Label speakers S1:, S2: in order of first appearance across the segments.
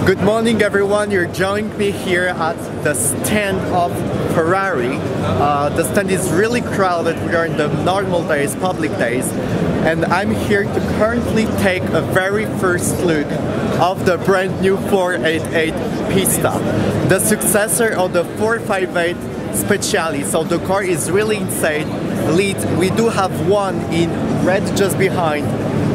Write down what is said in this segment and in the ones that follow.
S1: Good morning everyone, you're joining me here at the stand of Ferrari. The stand is really crowded during the normal days, public days, and I'm here to currently take a very first look of the brand new 488 Pista, the successor of the 458 Speciale. So the car is really insane. We do have one in red just behind,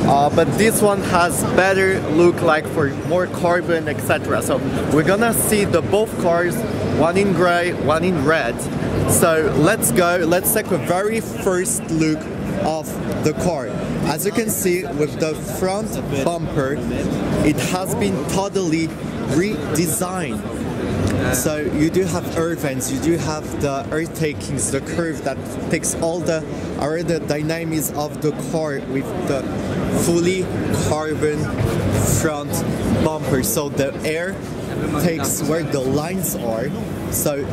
S1: but this one has better look, like for more carbon, etc. So we're gonna see the both cars, one in gray, one in red. So let's go, let's take a very first look of the car. As you can see, with the front bumper, it has been totally redesigned. So you do have air vents, you do have the air takings, the curve that takes all the aerodynamics of the car with the fully carbon front bumper. So the air takes where the lines are. So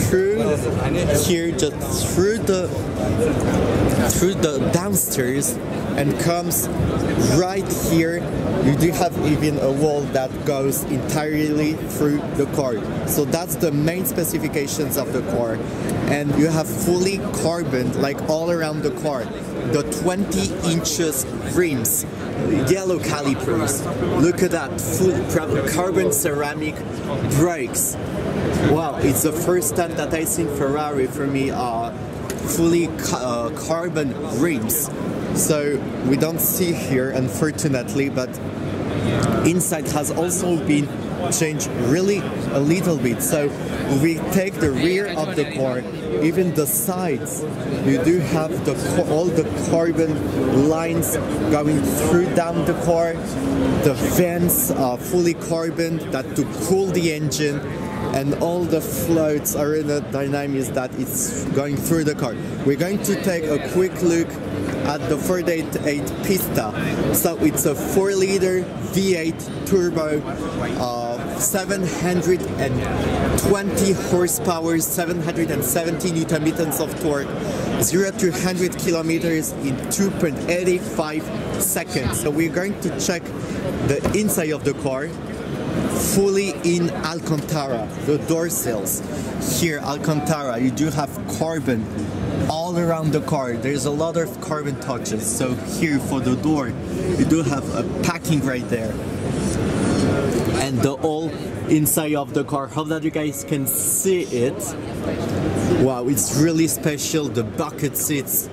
S1: through here, just through the downstairs, and comes right here. You do have even a wall that goes entirely through the car. So that's the main specifications of the car. And you have fully carbon, like all around the car. The 20 inches rims, yellow calipers. Look at that, full carbon ceramic brakes. Wow, it's the first time that I seen Ferrari for me fully carbon rims. So we don't see here, unfortunately, but inside has also been changed really a little bit. So we take the rear of the car, even the sides, you do have all the carbon lines going through down the car. The vents are fully carbon that to cool the engine, and all the floats are in the dynamics that it's going through the car. We're going to take a quick look at the 488 Pista. So it's a 4-liter V8 turbo, 720 horsepower, 770 Newton meters of torque, 0 to 100 kilometers in 2.85 seconds. So we're going to check the inside of the car, fully in Alcantara, the door sills. Here, Alcantara, you do have carbon all around the car. There's a lot of carbon touches. So here for the door, you do have a packing right there. And the whole inside of the car, hope that you guys can see it. Wow, it's really special. The bucket seats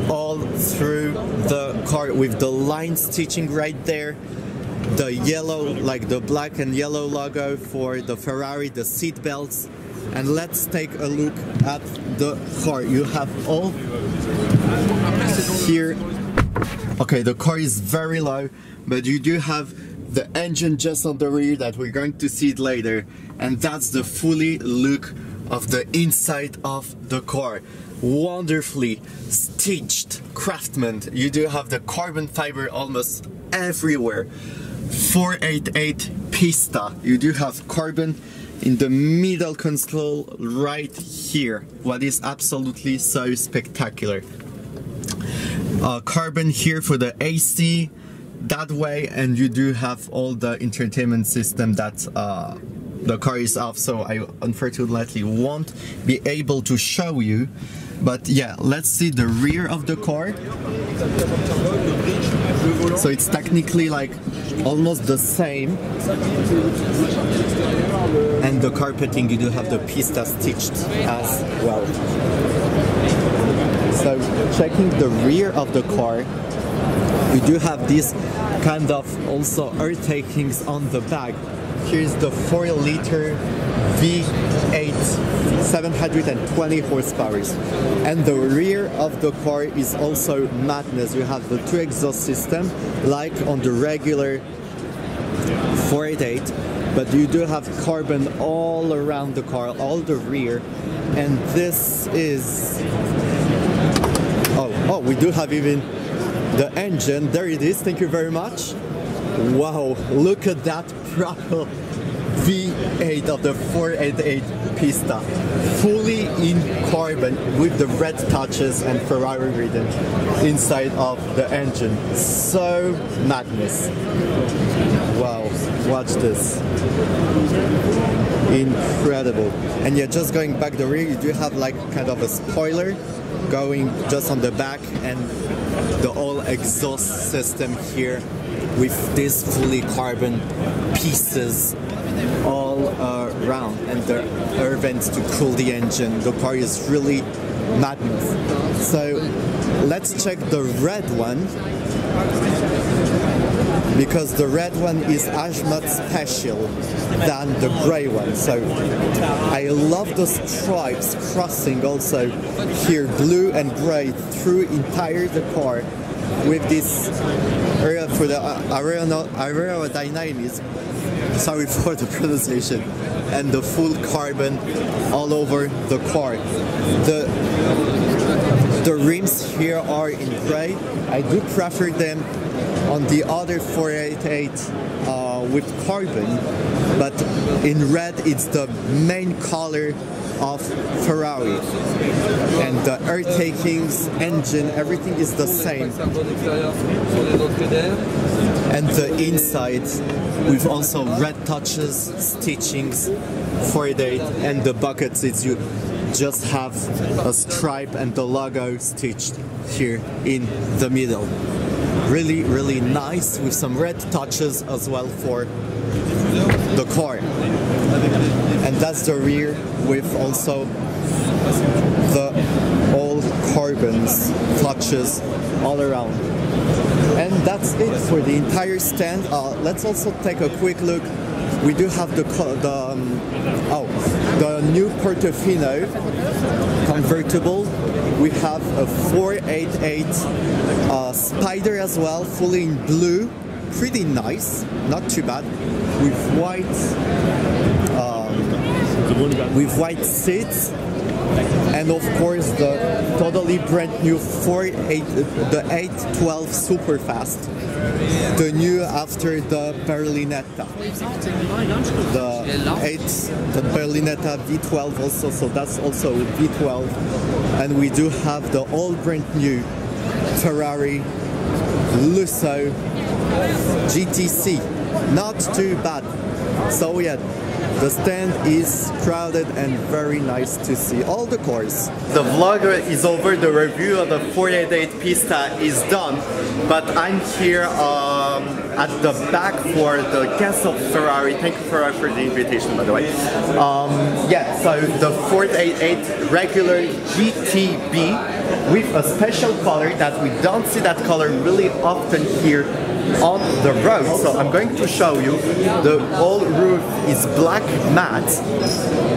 S1: all through the car with the line stitching right there. The yellow, like the black and yellow logo for the Ferrari, the seat belts. And let's take a look at the car. You have all here. Okay, the car is very low, but you do have the engine just on the rear that we're going to see it later. And that's the fully look of the inside of the car. Wonderfully stitched craftsman. You do have the carbon fiber almost everywhere. 488 Pista. You do have carbon in the middle console right here, what is absolutely so spectacular. Carbon here for the AC that way, and you do have all the entertainment system that the car is off, so I unfortunately won't be able to show you. But yeah, let's see the rear of the car. So it's technically like almost the same. And the carpeting, you do have the Pista stitched as well. So checking the rear of the car, you do have this kind of also air takings on the back. Here's the 4-liter V8, 720 horsepower. And the rear of the car is also madness. You have the 2 exhaust system, like on the regular 488, but you do have carbon all around the car, all the rear. And this is... Oh, we do have even the engine. There it is, thank you very much. Wow, look at that proper V8 of the 488 Pista, fully in carbon with the red touches and Ferrari written inside of the engine. So madness. Wow, watch this. Incredible. And yeah, just going back the rear, you do have like kind of a spoiler going just on the back, and the whole exhaust system here with these fully carbon pieces all around, and the air vents to cool the engine. The car is really madness. So let's check the red one, because the red one is as much special than the gray one. So I love the stripes crossing also here, blue and gray through entire the car, with this area for the aerodynamics, sorry for the pronunciation, and the full carbon all over the car. The rims here are in gray. I do prefer them on the other 488 with carbon, but in red it's the main color of Ferrari, and the air takings, engine, everything is the same. And the inside with also red touches, stitchings, 488, and the bucket seats, you just have a stripe and the logo stitched here in the middle. Really, really nice, with some red touches as well for the car. And that's the rear, with also the all carbons touches all around. And that's it for the entire stand. Let's also take a quick look. We do have the new Portofino convertible. We have a 488 Spider as well, fully in blue, pretty nice, not too bad, with white seats, and of course the totally brand new 812 Superfast, the new after the Berlinetta, the Berlinetta V12 also, so that's also V12, and we do have the all brand new Ferrari Lusso GTC, not too bad. So yeah, the stand is crowded and very nice to see all the cars. The vlog is over, the review of the 488 Pista is done, but I'm here at the back for the guests of Ferrari. Thank you, Ferrari, for the invitation, by the way. Yeah, so the 488 regular GTB with a special color that we don't see that color really often here on the road. So I'm going to show you. The whole roof is black matte,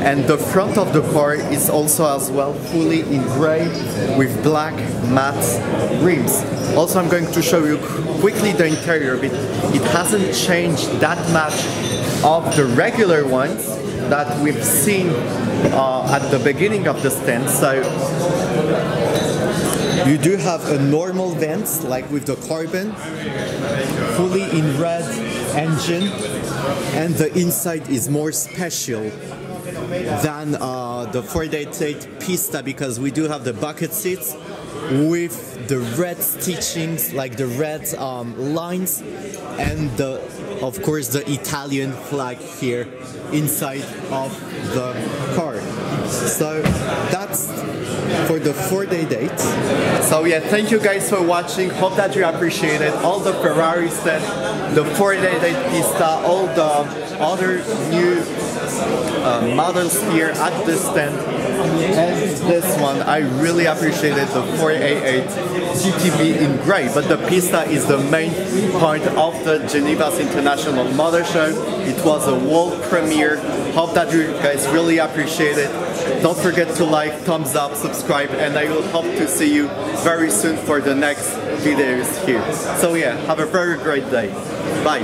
S1: and the front of the car is also as well fully in gray with black matte rims. Also, I'm going to show you quickly the interior, but it hasn't changed that much of the regular ones that we've seen at the beginning of the stand. So you do have a normal vents, like with the carbon, fully in red engine, and the inside is more special than the 488 Pista, because we do have the bucket seats with the red stitchings, like the red lines, and of course the Italian flag here inside of the car. So that's for the 488. So yeah, thank you guys for watching. Hope that you appreciated all the Ferrari stuff, the 488 Pista, all the other new models here at this stand. And this one, I really appreciated the 488 GTB in gray, but the Pista is the main point of the Geneva's International Motor Show. It was a world premiere. Hope that you guys really appreciate it. Don't forget to like, thumbs up, subscribe, and I will hope to see you very soon for the next videos here. So yeah, have a very great day. Bye.